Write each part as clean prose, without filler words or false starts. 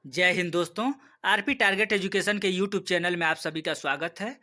जय हिंद दोस्तों। RP target education के यूट्यूब चैनल में आप सभी का स्वागत है।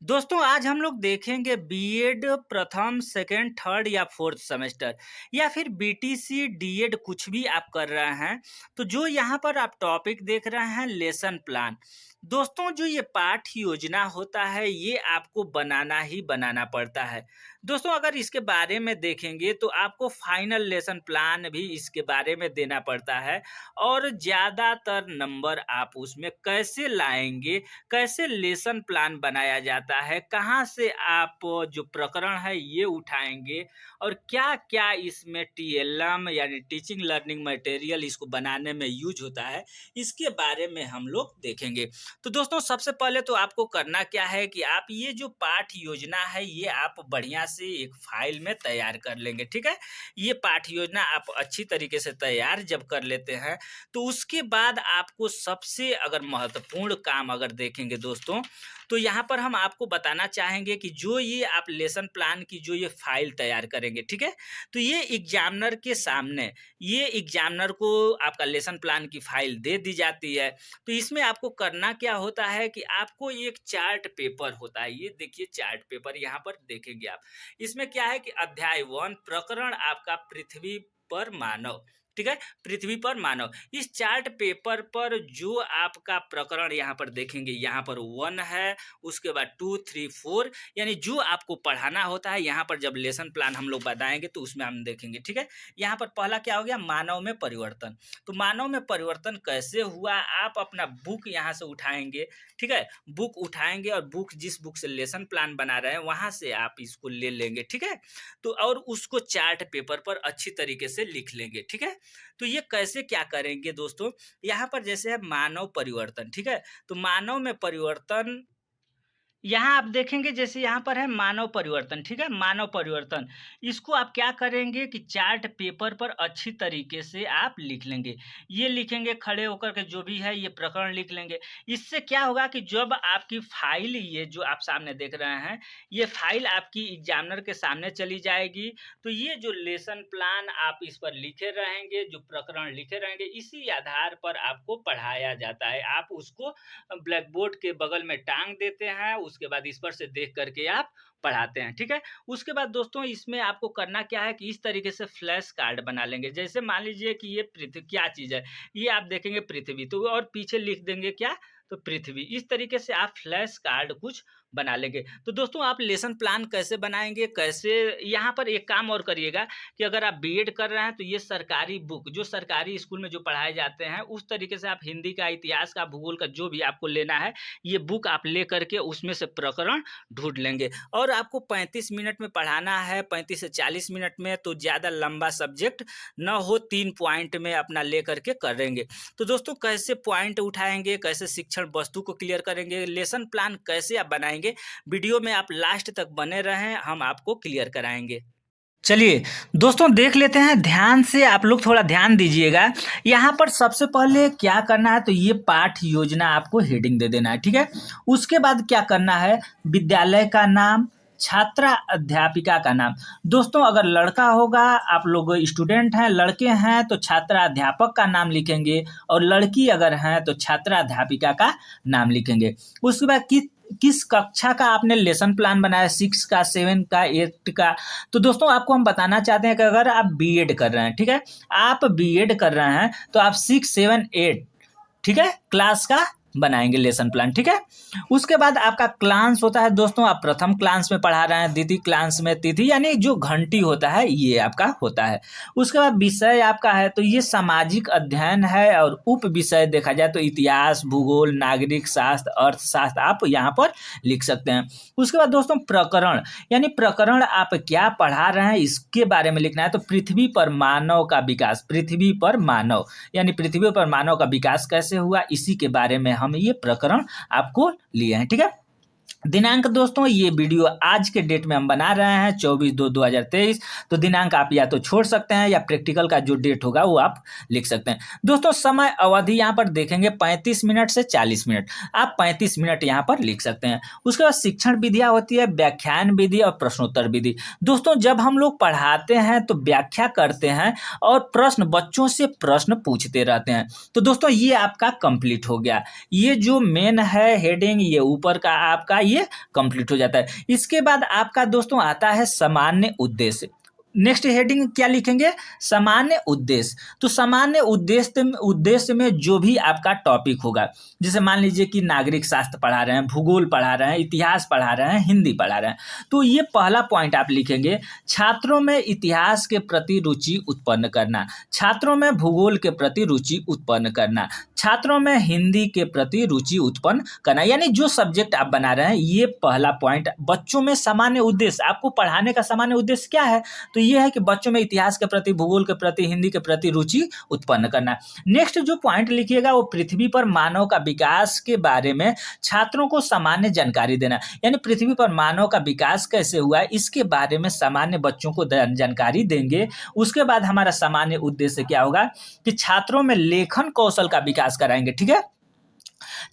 दोस्तों आज हम लोग देखेंगे बीएड प्रथम सेकंड थर्ड या फोर्थ सेमेस्टर या फिर बीटीसी डीएड कुछ भी आप कर रहे हैं तो जो यहाँ पर आप टॉपिक देख रहे हैं लेसन प्लान। दोस्तों जो ये पाठ योजना होता है ये आपको बनाना ही बनाना पड़ता है। दोस्तों अगर इसके बारे में देखेंगे तो आपको फाइनल लेसन प्लान भी इसके बारे में देना पड़ता है और ज़्यादातर नंबर आप उसमें कैसे लाएंगे, कैसे लेसन प्लान बनाया जाता है, कहाँ से आप जो प्रकरण है ये उठाएंगे और क्या-क्या इसमें टीएलएम यानी टीचिंग लर्निंग मटेरियल इसको बनाने में यूज होता है, इसके बारे में हम लोग देखेंगे। तो दोस्तों सबसे पहले तो आपको करना क्या है कि आप ये जो पाठ योजना है ये आप बढ़िया से एक फाइल में तैयार कर लेंगे, ठीक है? ये पाठ योजना आप अच्छी तरीके से तैयार जब कर लेते हैं तो उसके बाद आपको सबसे अगर महत्वपूर्ण काम अगर देखेंगे दोस्तों तो यहाँ पर हम आपको बताना चाहेंगे कि जो ये आप लेसन प्लान की जो ये फाइल तैयार करेंगे, ठीक है? तो ये एग्जामिनर के सामने ये एग्जामिनर को आपका लेसन प्लान की फाइल दे दी जाती है। तो इसमें आपको करना क्या होता है कि आपको एक चार्ट पेपर होता है, ये देखिए चार्ट पेपर यहाँ पर देखेंगे आप। इसमें क्या है कि अध्याय 1 प्रकरण आपका पृथ्वी पर मानव, ठीक है? पृथ्वी पर मानव। इस चार्ट पेपर पर जो आपका प्रकरण यहाँ पर देखेंगे, यहाँ पर 1 है, उसके बाद 2, 3, 4 यानी जो आपको पढ़ाना होता है यहाँ पर जब लेसन प्लान हम लोग बताएंगे तो उसमें हम देखेंगे, ठीक है? यहाँ पर पहला क्या हो गया, मानव में परिवर्तन। तो मानव में परिवर्तन कैसे हुआ, आप अपना बुक यहाँ से उठाएंगे, ठीक है? बुक उठाएंगे और बुक जिस बुक से लेसन प्लान बना रहे हैं वहाँ से आप इसको ले लेंगे, ठीक है? तो और उसको चार्ट पेपर पर अच्छी तरीके से लिख लेंगे, ठीक है? तो ये कैसे क्या करेंगे दोस्तों, यहाँ पर जैसे है मानव परिवर्तन, ठीक है? तो मानव में परिवर्तन यहाँ आप देखेंगे जैसे यहाँ पर है मानव परिवर्तन, ठीक है? मानव परिवर्तन। इसको आप क्या करेंगे कि चार्ट पेपर पर अच्छी तरीके से आप लिख लेंगे। ये लिखेंगे खड़े होकर के जो भी है ये प्रकरण लिख लेंगे। इससे क्या होगा कि जब आपकी फाइल ये जो आप सामने देख रहे हैं, ये फाइल आपकी एग्जामिनर के सामने चली जाएगी। तो ये जो लेसन प्लान आप इस पर लिखे रहेंगे, जो प्रकरण लिखे रहेंगे, इसी आधार पर आपको पढ़ाया जाता है। आप उसको ब्लैक बोर्ड के बगल में टांग देते हैं, उसके बाद इस पर से देख करके आप पढ़ाते हैं, ठीक है? उसके बाद दोस्तों इसमें आपको करना क्या है कि इस तरीके से फ्लैश कार्ड बना लेंगे। जैसे मान लीजिए कि ये पृथ्वी क्या चीज़ है, ये आप देखेंगे पृथ्वी, तो और पीछे लिख देंगे क्या, तो पृथ्वी। इस तरीके से आप फ्लैश कार्ड कुछ बना लेंगे। तो दोस्तों आप लेसन प्लान कैसे बनाएंगे, कैसे, यहाँ पर एक काम और करिएगा कि अगर आप बीएड कर रहे हैं तो ये सरकारी बुक जो सरकारी स्कूल में जो पढ़ाए जाते हैं उस तरीके से आप हिंदी का, इतिहास का, भूगोल का जो भी आपको लेना है ये बुक आप ले करके उसमें से प्रकरण ढूंढ लेंगे। और आपको 35 मिनट में पढ़ाना है, 35 से 40 मिनट में, तो ज़्यादा लंबा सब्जेक्ट न हो, 3 पॉइंट में अपना ले करके करेंगे। तो दोस्तों कैसे पॉइंट उठाएंगे, कैसे शिक्षण वस्तु को क्लियर करेंगे, लेसन प्लान कैसे आप बनाएंगे, वीडियो में आप लास्ट तक बने रहें, हम आपको क्लियर कराएंगे। चलिए दोस्तों देख लेते हैं ध्यान से, आप लोग थोड़ा ध्यान दीजिएगा। यहाँ पर सबसे पहले क्या करना है तो ये पाठ योजना आपको हेडिंग दे देना है, ठीक है? उसके बाद क्या करना है, विद्यालय का नाम, छात्रा अध्यापिका का नाम। दोस्तों अगर लड़का होगा, आप लोग स्टूडेंट हैं, लड़के हैं तो छात्रा अध्यापक का नाम लिखेंगे और लड़की अगर हैं तो छात्रा अध्यापिका का नाम लिखेंगे। उसके बाद किस कक्षा का आपने लेसन प्लान बनाया, 6 का, 7 का, 8 का। तो दोस्तों आपको हम बताना चाहते हैं कि अगर आप बीएड कर रहे हैं, ठीक है? आप बीएड कर रहे हैं तो आप 6, 7, 8, ठीक है, क्लास का बनाएंगे लेसन प्लान, ठीक है? उसके बाद आपका क्लास होता है दोस्तों, आप प्रथम क्लास में पढ़ा रहे हैं, द्वितीय क्लास में, तिथि यानी जो घंटी होता है ये आपका होता है। उसके बाद विषय आपका है तो ये सामाजिक अध्ययन है और उप विषय देखा जाए तो इतिहास, भूगोल, नागरिक शास्त्र, अर्थशास्त्र आप यहाँ पर लिख सकते हैं। उसके बाद दोस्तों प्रकरण यानी प्रकरण आप क्या पढ़ा रहे हैं इसके बारे में लिखना है। तो पृथ्वी पर मानव का विकास, पृथ्वी पर मानव यानी पृथ्वी पर मानव का विकास कैसे हुआ, इसी के बारे में हम ये प्रकरण आपको लिए हैं, ठीक है? दिनांक दोस्तों ये वीडियो आज के डेट में हम बना रहे हैं 24/2/2023। तो दिनांक आप या तो छोड़ सकते हैं या प्रैक्टिकल का जो डेट होगा वो आप लिख सकते हैं। दोस्तों समय अवधि यहाँ पर देखेंगे 35 मिनट से 40 मिनट, आप 35 मिनट यहाँ पर लिख सकते हैं। उसके बाद शिक्षण विधियाँ होती है व्याख्यान विधि और प्रश्नोत्तर विधि। दोस्तों जब हम लोग पढ़ाते हैं तो व्याख्या करते हैं और प्रश्न बच्चों से प्रश्न पूछते रहते हैं। तो दोस्तों ये आपका कंप्लीट हो गया। ये जो मेन है हेडिंग, ये ऊपर का आपका ये कंप्लीट हो जाता है। इसके बाद आपका दोस्तों आता है सामान्य उद्देश्य। नेक्स्ट हेडिंग क्या लिखेंगे? सामान्य उद्देश्य। तो सामान्य उद्देश्य में जो भी आपका टॉपिक होगा, जैसे मान लीजिए कि नागरिक शास्त्र पढ़ा रहे हैं, भूगोल पढ़ा रहे हैं, इतिहास पढ़ा रहे हैं, हिंदी पढ़ा रहे हैं, तो ये पहला पॉइंट आप लिखेंगे, छात्रों में इतिहास के प्रति रुचि उत्पन्न करना, छात्रों में भूगोल के प्रति रुचि उत्पन्न करना, छात्रों में हिंदी के प्रति रुचि उत्पन्न करना। यानी जो सब्जेक्ट आप बना रहे हैं ये पहला पॉइंट। बच्चों में सामान्य उद्देश्य, आपको पढ़ाने का सामान्य उद्देश्य क्या है? तो ये है कि बच्चों में इतिहास के प्रति, भूगोल के प्रति, हिंदी के प्रति रुचि उत्पन्न करना। नेक्स्ट जो पॉइंट लिखिएगा वो पृथ्वी पर मानव का विकास के बारे में छात्रों को सामान्य जानकारी देना। यानी पृथ्वी पर मानव का विकास कैसे हुआ इसके बारे में सामान्य बच्चों को जानकारी देंगे। उसके बाद हमारा सामान्य उद्देश्य क्या होगा कि छात्रों में लेखन कौशल का विकास कराएंगे। ठीक है,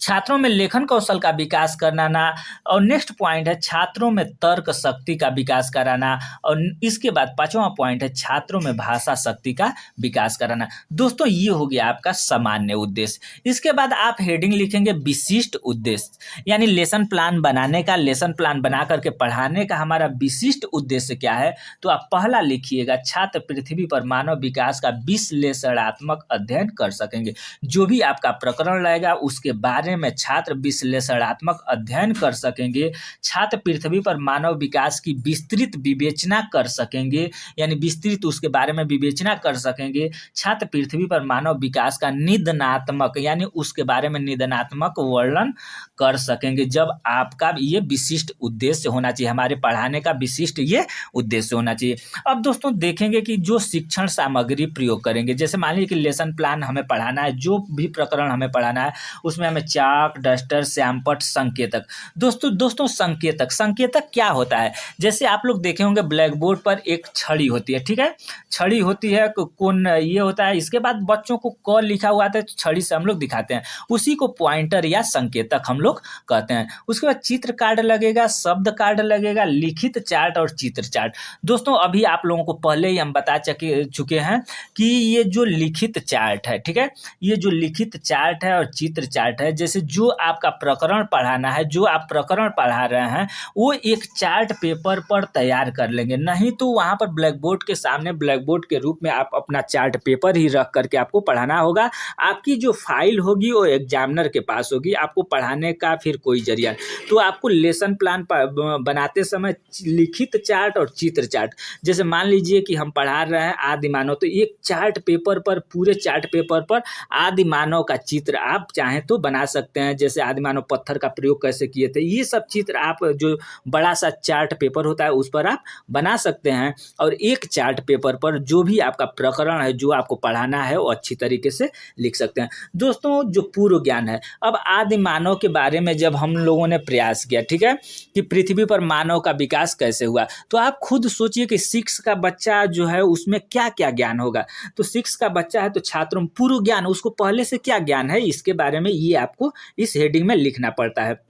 छात्रों में लेखन कौशल का विकास कराना। और नेक्स्ट पॉइंट है छात्रों में तर्क शक्ति का विकास कराना। और इसके बाद पांचवा पॉइंट है छात्रों में भाषा शक्ति का विकास कराना। दोस्तों ये हो गया आपका सामान्य उद्देश्य। इसके बाद आप हेडिंग लिखेंगे विशिष्ट उद्देश्य, यानी लेसन प्लान बनाने का, लेसन प्लान बना करके पढ़ाने का हमारा विशिष्ट उद्देश्य क्या है? तो आप पहला लिखिएगा, छात्र पृथ्वी पर मानव विकास का विश्लेषणात्मक अध्ययन कर सकेंगे। जो भी आपका प्रकरण रहेगा उसके बारे में छात्र विश्लेषणात्मक अध्ययन कर सकेंगे। छात्र पृथ्वी पर मानव विकास की विस्तृत विवेचना कर सकेंगे, यानी विस्तृत उसके बारे में विवेचना कर सकेंगे। छात्र पृथ्वी पर मानव विकास का निदानात्मक, यानी उसके बारे में निदानात्मक वर्णन कर सकेंगे। जब आपका ये विशिष्ट उद्देश्य होना चाहिए, हमारे पढ़ाने का विशिष्ट ये उद्देश्य होना चाहिए। अब दोस्तों देखेंगे कि जो शिक्षण सामग्री प्रयोग करेंगे, जैसे मान लीजिए कि लेसन प्लान हमें पढ़ाना है, जो भी प्रकरण हमें पढ़ाना है उसमें हमें चाक, डस्टर, श्यामपट्ट, संकेतक। दोस्तों संकेतक क्या होता है? जैसे आप लोग देखे होंगे ब्लैक बोर्ड पर एक छड़ी होती है। ठीक है, छड़ी होती है, कौन ये होता है, इसके बाद बच्चों को क लिखा हुआ आता है तो छड़ी से हम लोग दिखाते हैं, उसी को पॉइंटर या संकेतक हम लोग कहते हैं। उसके बाद चित्र कार्ड लगेगा, शब्द कार्ड लगेगा, लिखित चार्ट और चित्र चार्ट। दोस्तों अभी आप लोगों को पहले ही हम बता चुके हैं कि ये जो लिखित चार्ट है, ठीक है, ये जो लिखित चार्ट है और चित्र चार्ट है, जैसे जो आपका प्रकरण पढ़ाना है, जो आप प्रकरण पढ़ा रहे हैं वो एक चार्ट पेपर पर तैयार कर लेंगे। नहीं तो वहाँ पर ब्लैक बोर्ड के सामने, ब्लैक बोर्ड के रूप में आप अपना चार्ट पेपर ही रख करके आपको पढ़ाना होगा। आपकी जो फाइल होगी वो एग्जामिनर के पास होगी, आपको पढ़ाने का फिर कोई जरिया नहीं। तो आपको लेसन प्लान बनाते समय लिखित चार्ट और चित्र चार्ट, जैसे मान लीजिए कि हम पढ़ा रहे हैं आदि मानव, तो एक चार्ट पेपर पर, पूरे चार्ट पेपर पर आदि मानव का चित्र आप चाहें तो बना सकते हैं। जैसे आदि मानव पत्थर का प्रयोग कैसे किए थे, ये सब चित्र आप जो बड़ा सा चार्ट पेपर होता है उस पर आप बना सकते हैं। और एक चार्ट पेपर पर जो भी आपका प्रकरण है, जो आपको पढ़ाना है, वो अच्छी तरीके से लिख सकते हैं। दोस्तों जो पूर्व ज्ञान है, अब आदि मानव के बारे में जब हम लोगों ने प्रयास किया, ठीक है, कि पृथ्वी पर मानव का विकास कैसे हुआ, तो आप खुद सोचिए कि 6 का बच्चा जो है उसमें क्या क्या ज्ञान होगा। तो 6 का बच्चा है तो छात्रों में पूर्व ज्ञान, उसको पहले से क्या ज्ञान है इसके बारे में ये आपको इस हेडिंग में लिखना पड़ता है।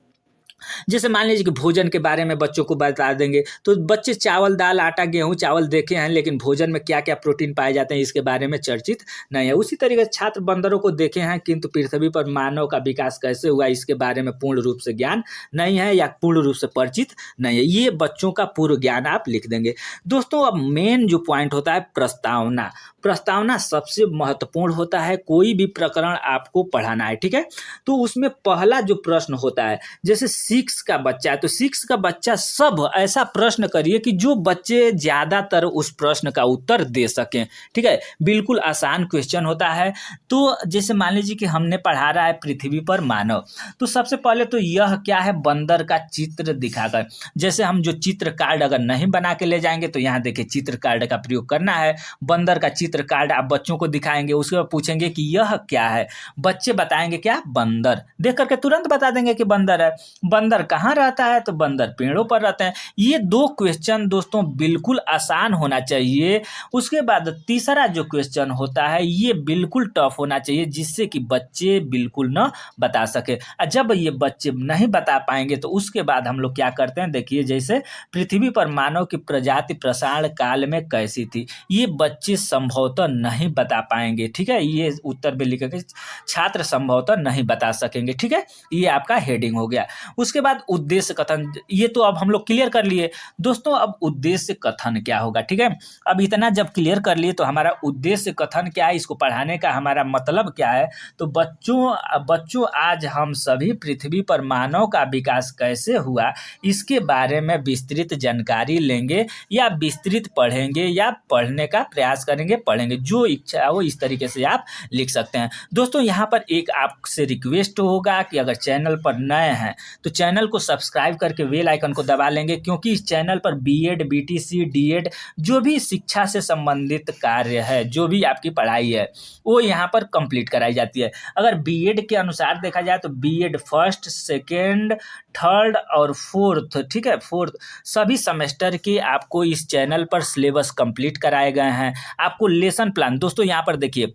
जैसे मान लीजिए कि भोजन के बारे में बच्चों को बता देंगे, तो बच्चे चावल, दाल, आटा, गेहूं, चावल देखे हैं, लेकिन भोजन में क्या क्या प्रोटीन पाए जाते हैं इसके बारे में चर्चित नहीं है। उसी तरीके से छात्र बंदरों को देखे हैं, किंतु पृथ्वी पर मानव का विकास कैसे हुआ इसके बारे में पूर्ण रूप से ज्ञान नहीं है या पूर्ण रूप से परिचित नहीं है। ये बच्चों का पूर्व ज्ञान आप लिख देंगे। दोस्तों अब मेन जो पॉइंट होता है प्रस्तावना। प्रस्तावना सबसे महत्वपूर्ण होता है, कोई भी प्रकरण आपको पढ़ाना है, ठीक है, तो उसमें पहला जो प्रश्न होता है, जैसे 6 का बच्चा है तो 6 का बच्चा सब ऐसा प्रश्न करिए कि जो बच्चे ज्यादातर उस प्रश्न का उत्तर दे सकें। ठीक है, बिल्कुल आसान क्वेश्चन होता है। तो जैसे मान लीजिए कि हमने पढ़ा रहा है पृथ्वी पर मानव, तो सबसे पहले तो यह क्या है, बंदर का चित्र दिखाकर, जैसे हम जो चित्र कार्ड अगर नहीं बना के ले जाएंगे तो यहाँ देखिए चित्र कार्ड का प्रयोग करना है। बंदर का चित्र चित्र कार्ड आप बच्चों को दिखाएंगे, उसके बाद पूछेंगे कि यह क्या है, बच्चे बताएंगे क्या, बंदर, देख करके तुरंत बता देंगे कि बंदर है। बंदर कहाँ रहता है, तो बंदर पेड़ों पर रहते हैं। ये 2 क्वेश्चन दोस्तों बिल्कुल आसान होना चाहिए। उसके बाद तीसरा जो क्वेश्चन होता है ये बिल्कुल टफ होना चाहिए, जिससे कि बच्चे बिल्कुल ना बता सके। जब ये बच्चे नहीं बता पाएंगे तो उसके बाद हम लोग क्या करते हैं, देखिए जैसे पृथ्वी पर मानव की प्रजाति प्रसारण काल में कैसी थी, ये बच्चे संभवतः नहीं बता पाएंगे। ठीक है, ये उत्तर में लिखेंगे छात्र संभवतः नहीं बता सकेंगे। ठीक है, ये आपका हेडिंग हो गया। उसके बाद उद्देश्य कथन, ये तो अब हम लोग क्लियर कर लिए दोस्तों। अब उद्देश्य कथन क्या होगा, ठीक है, अब इतना जब क्लियर कर लिए तो हमारा उद्देश्य कथन क्या है, इसको पढ़ाने का हमारा मतलब क्या है। तो बच्चों आज हम सभी पृथ्वी पर मानव का विकास कैसे हुआ इसके बारे में विस्तृत जानकारी लेंगे या विस्तृत पढ़ेंगे या पढ़ने का प्रयास करेंगे, पढ़ेंगे, जो इच्छा हो इस तरीके से आप लिख सकते हैं। दोस्तों यहाँ पर एक आपसे रिक्वेस्ट होगा कि अगर चैनल पर नए हैं तो चैनल को सब्सक्राइब करके बेल आइकन को दबा लेंगे, क्योंकि इस चैनल पर बीएड, बीटीसी, डीएड जो भी शिक्षा से संबंधित कार्य है, जो भी आपकी पढ़ाई है वो यहाँ पर कंप्लीट कराई जाती है। अगर बीएड के अनुसार देखा जाए तो बीएड फर्स्ट, सेकेंड, थर्ड और फोर्थ, ठीक है, फोर्थ सभी सेमेस्टर के आपको इस चैनल पर सिलेबस कंप्लीट कराए गए हैं। आपको लेसन प्लान, दोस्तों यहाँ पर देखिए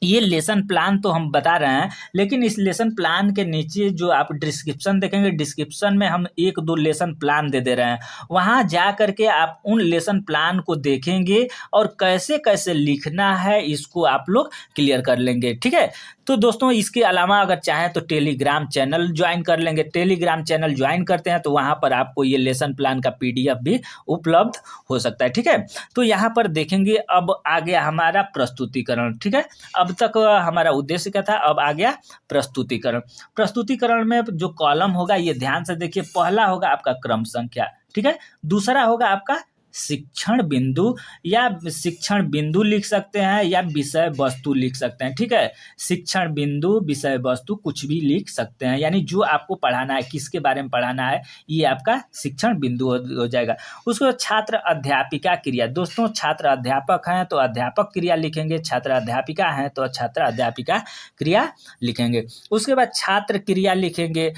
ये लेसन प्लान तो हम बता रहे हैं, लेकिन इस लेसन प्लान के नीचे जो आप डिस्क्रिप्शन देखेंगे, डिस्क्रिप्शन में हम 1-2 लेसन प्लान दे रहे हैं। वहाँ जा करके आप उन लेसन प्लान को देखेंगे और कैसे कैसे लिखना है इसको आप लोग क्लियर कर लेंगे। ठीक है, तो दोस्तों इसके अलावा अगर चाहें तो टेलीग्राम चैनल ज्वाइन कर लेंगे। टेलीग्राम चैनल ज्वाइन करते हैं तो वहाँ पर आपको ये लेसन प्लान का PDF भी उपलब्ध हो सकता है। ठीक है, तो यहाँ पर देखेंगे अब आ गया हमारा प्रस्तुतिकरण। ठीक है, अब तक हमारा उद्देश्य क्या था, अब आ गया प्रस्तुतिकरण। प्रस्तुतिकरण में जो कॉलम होगा ये ध्यान से देखिए, पहला होगा आपका क्रम संख्या, ठीक है, दूसरा होगा आपका शिक्षण बिंदु, या शिक्षण बिंदु लिख सकते हैं या विषय वस्तु लिख सकते हैं। ठीक है, शिक्षण बिंदु, विषय वस्तु कुछ भी लिख सकते हैं, यानी जो आपको पढ़ाना है, किसके बारे में पढ़ाना है, ये आपका शिक्षण बिंदु हो जाएगा। उसके बाद छात्र अध्यापिका क्रिया, दोस्तों छात्र अध्यापक हैं तो अध्यापक क्रिया लिखेंगे, छात्र अध्यापिका हैं तो छात्र अध्यापिका क्रिया लिखेंगे। उसके बाद छात्र क्रिया लिखेंगे,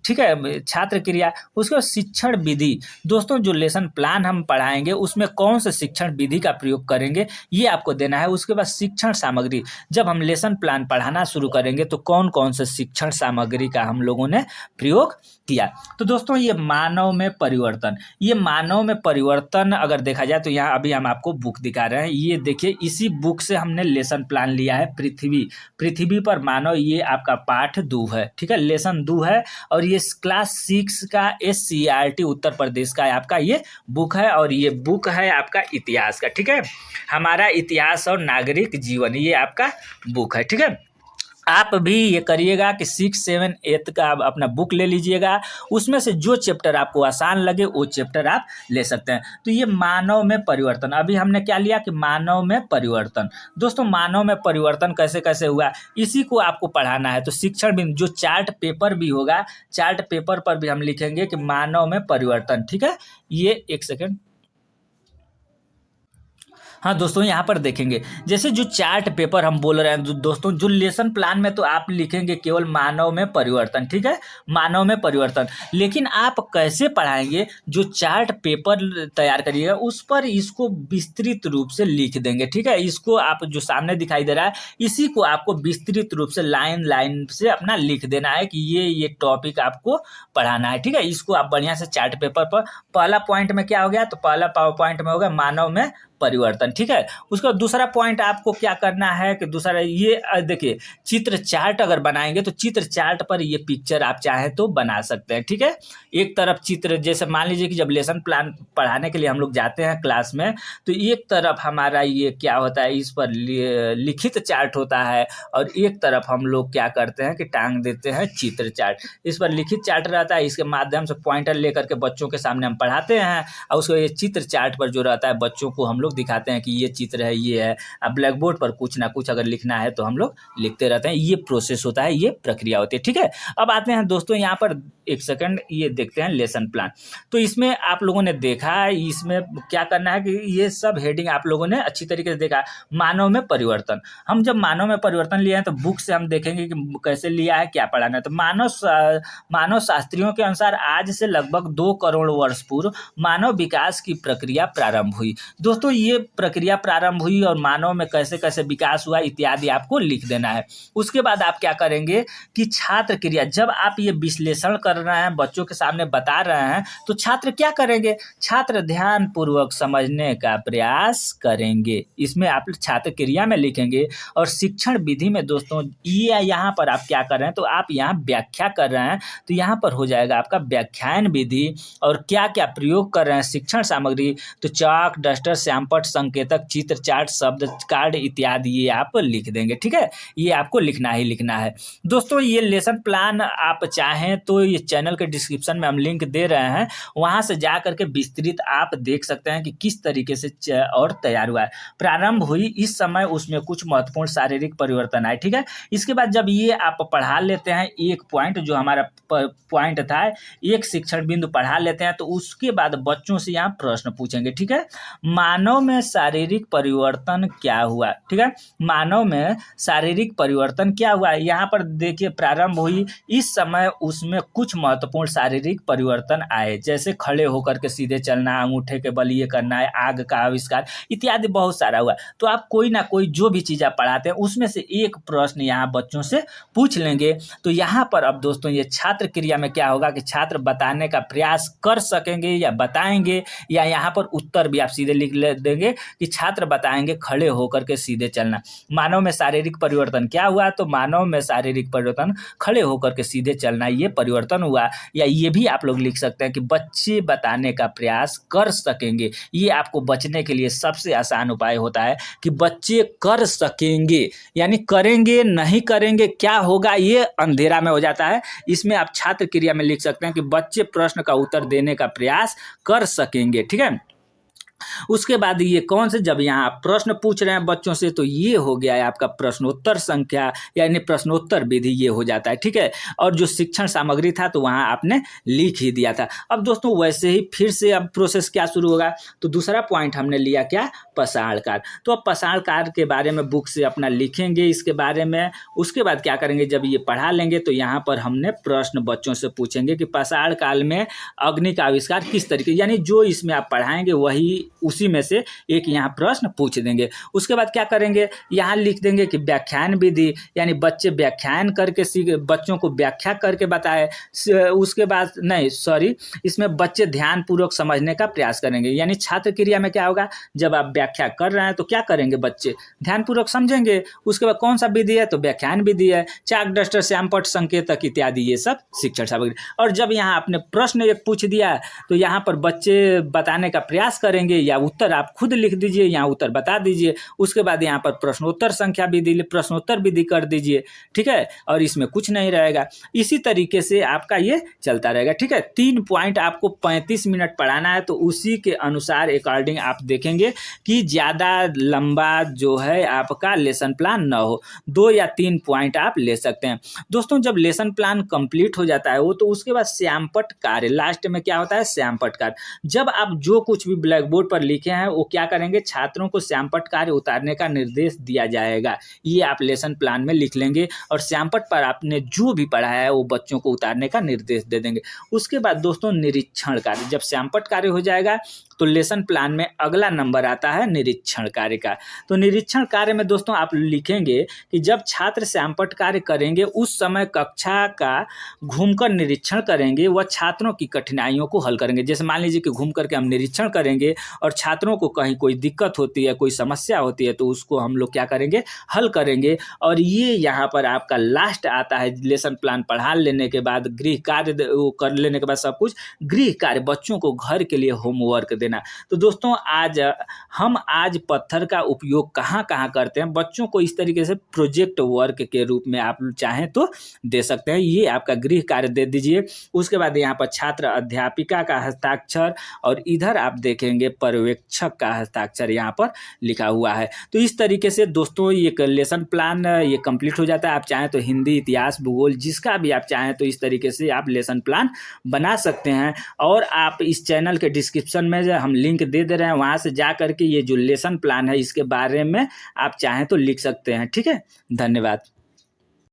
ठीक है, छात्र क्रिया। उसके बाद शिक्षण विधि, दोस्तों जो लेसन प्लान हम पढ़ाएंगे उसमें कौन से शिक्षण विधि का प्रयोग करेंगे ये आपको देना है। उसके बाद शिक्षण सामग्री, जब हम लेसन प्लान पढ़ाना शुरू करेंगे तो कौन कौन से शिक्षण सामग्री का हम लोगों ने प्रयोग किया। तो दोस्तों ये मानव में परिवर्तन, ये मानव में परिवर्तन अगर देखा जाए तो यहाँ अभी हम आपको बुक दिखा रहे हैं, ये देखिए इसी बुक से हमने लेसन प्लान लिया है, पृथ्वी पर मानव, ये आपका पाठ 2 है। ठीक है, लेसन 2 है और ये क्लास 6 का SCERT उत्तर प्रदेश का आपका ये बुक है, और ये बुक है आपका इतिहास का। ठीक है, हमारा इतिहास और नागरिक जीवन, ये आपका बुक है। ठीक है, आप भी ये करिएगा कि 6, 7, 8 का अपना बुक ले लीजिएगा, उसमें से जो चैप्टर आपको आसान लगे वो चैप्टर आप ले सकते हैं। तो ये मानव में परिवर्तन, अभी हमने क्या लिया कि मानव में परिवर्तन। दोस्तों मानव में परिवर्तन कैसे कैसे हुआ इसी को आपको पढ़ाना है। तो शिक्षण बिंदु, जो चार्ट पेपर भी होगा, चार्ट पेपर पर भी हम लिखेंगे कि मानव में परिवर्तन। ठीक है, ये एक सेकेंड, हाँ दोस्तों यहाँ पर देखेंगे जैसे जो चार्ट पेपर हम बोल रहे हैं दोस्तों, जो लेसन प्लान में तो आप लिखेंगे केवल मानव में परिवर्तन। ठीक है, मानव में परिवर्तन, लेकिन आप कैसे पढ़ाएंगे, जो चार्ट पेपर तैयार करिएगा उस पर इसको विस्तृत रूप से लिख देंगे। ठीक है, इसको आप जो सामने दिखाई दे रहा है इसी को आपको विस्तृत रूप से लाइन लाइन से अपना लिख देना है कि ये टॉपिक आपको पढ़ाना है। ठीक है, इसको आप बढ़िया से चार्ट पेपर पर, पहला पॉइंट में क्या हो गया, तो पहला पॉइंट में होगा मानव में परिवर्तन। ठीक है, उसका दूसरा पॉइंट आपको क्या करना है कि दूसरा ये देखिए चित्र चार्ट अगर बनाएंगे तो चित्र चार्ट पर ये पिक्चर आप चाहें तो बना सकते हैं। ठीक है, एक तरफ चित्र, जैसे मान लीजिए कि जब लेसन प्लान पढ़ाने के लिए हम लोग जाते हैं क्लास में तो एक तरफ हमारा ये क्या होता है, इस पर लिखित चार्ट होता है, और एक तरफ हम लोग क्या करते हैं कि टांग देते हैं चित्र चार्ट। इस पर लिखित चार्ट रहता है, इसके माध्यम से पॉइंटर लेकर के बच्चों के सामने हम पढ़ाते हैं, और उसको ये चित्र चार्ट पर जो रहता है बच्चों को हम लोग लोग दिखाते हैं कि ये चित्र है, ये है। अब ब्लैक बोर्ड पर कुछ ना कुछ अगर लिखना है तो हम लोग लिखते रहते हैं। ये प्रोसेस होता है, ये प्रक्रिया होती है, ठीक है। अब आते हैं दोस्तों यहाँ पर, एक सेकंड, ये देखते हैं लेसन प्लान। तो इसमें आप लोगों ने देखा है, इसमें क्या करना है कि ये सब हेडिंग आप लोगों ने अच्छी तरीके से देखा। मानव में परिवर्तन, हम जब मानव में परिवर्तन लिए हैं तो बुक से हम देखेंगे कि कैसे लिया है, क्या पढ़ाना है। तो मानव शास्त्रियों के अनुसार आज से लगभग 2 करोड़ वर्ष पूर्व मानव विकास की प्रक्रिया प्रारंभ हुई। दोस्तों ये प्रक्रिया प्रारंभ हुई और मानव में कैसे कैसे विकास हुआ इत्यादि आपको लिख देना है। उसके बाद आप क्या करेंगे कि छात्र क्रिया, जब आप ये विश्लेषण कर रहे हैं, बच्चों के सामने बता रहे हैं, तो छात्र क्या करेंगे, छात्र ध्यान पूर्वक समझने का प्रयास करेंगे। इसमें आप छात्र क्रिया में लिखेंगे। और शिक्षण विधि में दोस्तों ये यहाँ पर आप क्या कर रहे हैं, तो आप यहाँ व्याख्या कर रहे हैं, तो यहाँ पर हो जाएगा आपका व्याख्यान विधि। और क्या क्या प्रयोग कर रहे हैं शिक्षण सामग्री, तो चाक, डस्टर, श्यामपट्ट, संकेतक, चित्र, चार्ट, शब्द कार्ड इत्यादि ये आप लिख देंगे, ठीक है। ये आपको लिखना ही लिखना है। दोस्तों ये लेसन प्लान आप चाहें तो ये चैनल के डिस्क्रिप्शन में हम लिंक दे रहे हैं, वहाँ से जा करके विस्तृत आप देख सकते हैं कि किस तरीके से और तैयार हुआ है। प्रारंभ हुई इस समय उसमें कुछ महत्वपूर्ण शारीरिक परिवर्तन आए, ठीक है। इसके बाद जब ये आप पढ़ा लेते हैं, एक पॉइंट जो हमारा पॉइंट था, एक शिक्षण बिंदु पढ़ा लेते हैं, तो उसके बाद बच्चों से यहाँ प्रश्न पूछेंगे, ठीक है। मानव में शारीरिक परिवर्तन क्या हुआ, ठीक है। मानव में शारीरिक परिवर्तन क्या हुआ, यहाँ पर देखिए प्रारंभ हुई इस समय उसमें कुछ महत्वपूर्ण शारीरिक परिवर्तन आए, जैसे खड़े होकर के सीधे चलना, अंगूठे के बल ये करना है, आग का आविष्कार इत्यादि बहुत सारा हुआ। तो आप कोई ना कोई जो भी चीज़ आप पढ़ाते हैं उसमें से एक प्रश्न यहाँ बच्चों से पूछ लेंगे। तो यहाँ पर अब दोस्तों ये छात्र क्रिया में क्या होगा कि छात्र बताने का प्रयास कर सकेंगे या बताएंगे, या यहाँ पर उत्तर भी आप सीधे लिख देंगे कि छात्र बताएंगे खड़े होकर के सीधे चलना। मानव में शारीरिक परिवर्तन क्या हुआ, तो मानव में शारीरिक परिवर्तन खड़े होकर के सीधे चलना ये परिवर्तन हुआ। या ये भी आप लोग लिख सकते हैं कि बच्चे बताने का प्रयास कर सकेंगे। ये आपको बचने के लिए सबसे आसान उपाय होता है कि बच्चे कर सकेंगे, यानी करेंगे नहीं करेंगे क्या होगा ये अंधेरा में हो जाता है। इसमें आप छात्र क्रिया में लिख सकते हैं कि बच्चे प्रश्न का उत्तर देने का प्रयास कर सकेंगे, ठीक है। उसके बाद ये कौन से, जब यहाँ प्रश्न पूछ रहे हैं बच्चों से, तो ये हो गया है आपका प्रश्नोत्तर संख्या, यानी प्रश्नोत्तर विधि ये हो जाता है, ठीक है। और जो शिक्षण सामग्री था तो वहाँ आपने लिख ही दिया था। अब दोस्तों वैसे ही फिर से अब प्रोसेस क्या शुरू होगा, तो दूसरा पॉइंट हमने लिया क्या, पसाड़ कार्य। तो अब पसाड़ कार्य के बारे में बुक से अपना लिखेंगे इसके बारे में। उसके बाद क्या करेंगे, जब ये पढ़ा लेंगे तो यहाँ पर हमने प्रश्न बच्चों से पूछेंगे कि पसाड़ काल में अग्नि का आविष्कार किस तरीके, यानी जो इसमें आप पढ़ाएंगे वही उसी में से एक यहाँ प्रश्न पूछ देंगे। उसके बाद क्या करेंगे, यहाँ लिख देंगे कि व्याख्यान विधि, यानी बच्चे व्याख्यान करके बच्चों को व्याख्या करके बताए। उसके बाद इसमें बच्चे ध्यान पूर्वक समझने का प्रयास करेंगे। यानी छात्र क्रिया में क्या होगा, जब आप व्याख्या कर रहे हैं तो क्या करेंगे, बच्चे ध्यान पूर्वक समझेंगे। उसके बाद कौन सा विधि है, तो व्याख्यान विधि है। चाक, डस्टर, श्यामपट्ट, संकेतक इत्यादि ये सब शिक्षण सामग्री। और जब यहाँ आपने प्रश्न एक पूछ दिया तो यहाँ पर बच्चे बताने का प्रयास करेंगे, या उत्तर आप खुद लिख दीजिए, यहाँ उत्तर बता दीजिए। उसके बाद यहाँ पर प्रश्नोत्तर संख्या विधि, प्रश्नोत्तर विधि कर दीजिए, ठीक है। और इसमें कुछ नहीं रहेगा। इसी तरीके से आपका ये चलता रहेगा, ठीक है। 3 पॉइंट आपको 35 मिनट पढ़ाना है, तो उसी के अनुसार अकॉर्डिंग आप देखेंगे कि ज़्यादा लंबा जो है आपका लेसन प्लान ना हो। 2 या 3 पॉइंट आप ले सकते हैं। दोस्तों जब लेसन प्लान कंप्लीट हो जाता है वो, तो उसके बाद श्यामपट्ट कार्य, लास्ट में क्या होता है, श्यामपट्ट कार्य। जब आप जो कुछ भी ब्लैक बोर्ड पर लिखे हैं वो क्या करेंगे, छात्रों को श्यामपट्ट कार्य उतारने का निर्देश दिया जाएगा। ये आप लेसन प्लान में लिख लेंगे और श्यामपट्ट पर आपने जो भी पढ़ा है वो बच्चों को उतारने का निर्देश दे देंगे। उसके बाद दोस्तों निरीक्षण कार्य, जब श्यामपट्ट कार्य हो जाएगा तो लेसन प्लान में अगला नंबर आता है निरीक्षण कार्य का। तो निरीक्षण कार्य में दोस्तों आप लिखेंगे कि जब छात्र श्यामपट्ट कार्य करेंगे उस समय कक्षा का घूमकर निरीक्षण करेंगे, वह छात्रों की कठिनाइयों को हल करेंगे। जैसे मान लीजिए कि घूम करके हम निरीक्षण करेंगे और छात्रों को कहीं कोई दिक्कत होती है, कोई समस्या होती है, तो उसको हम लोग क्या करेंगे, हल करेंगे। और ये यहाँ पर आपका लास्ट आता है, लेसन प्लान पढ़ा लेने के बाद गृह कार्य कर लेने के बाद सब कुछ गृह कार्य, बच्चों को घर के लिए होमवर्क देना। तो दोस्तों आज पत्थर का उपयोग कहाँ कहाँ करते हैं, बच्चों को इस तरीके से प्रोजेक्ट वर्क के रूप में आप चाहें तो दे सकते हैं। ये आपका गृह कार्य दे दीजिए। उसके बाद यहाँ पर छात्र अध्यापिका का हस्ताक्षर, और इधर आप देखेंगे पर्यवेक्षक का हस्ताक्षर यहाँ पर लिखा हुआ है। तो इस तरीके से दोस्तों ये लेसन प्लान ये कंप्लीट हो जाता है। आप चाहें तो हिंदी, इतिहास, भूगोल जिसका भी आप चाहें तो इस तरीके से आप लेसन प्लान बना सकते हैं। और आप इस चैनल के डिस्क्रिप्शन में जो हम लिंक दे रहे हैं वहाँ से जा करके ये जो लेसन प्लान है इसके बारे में आप चाहें तो लिख सकते हैं। ठीक है, धन्यवाद।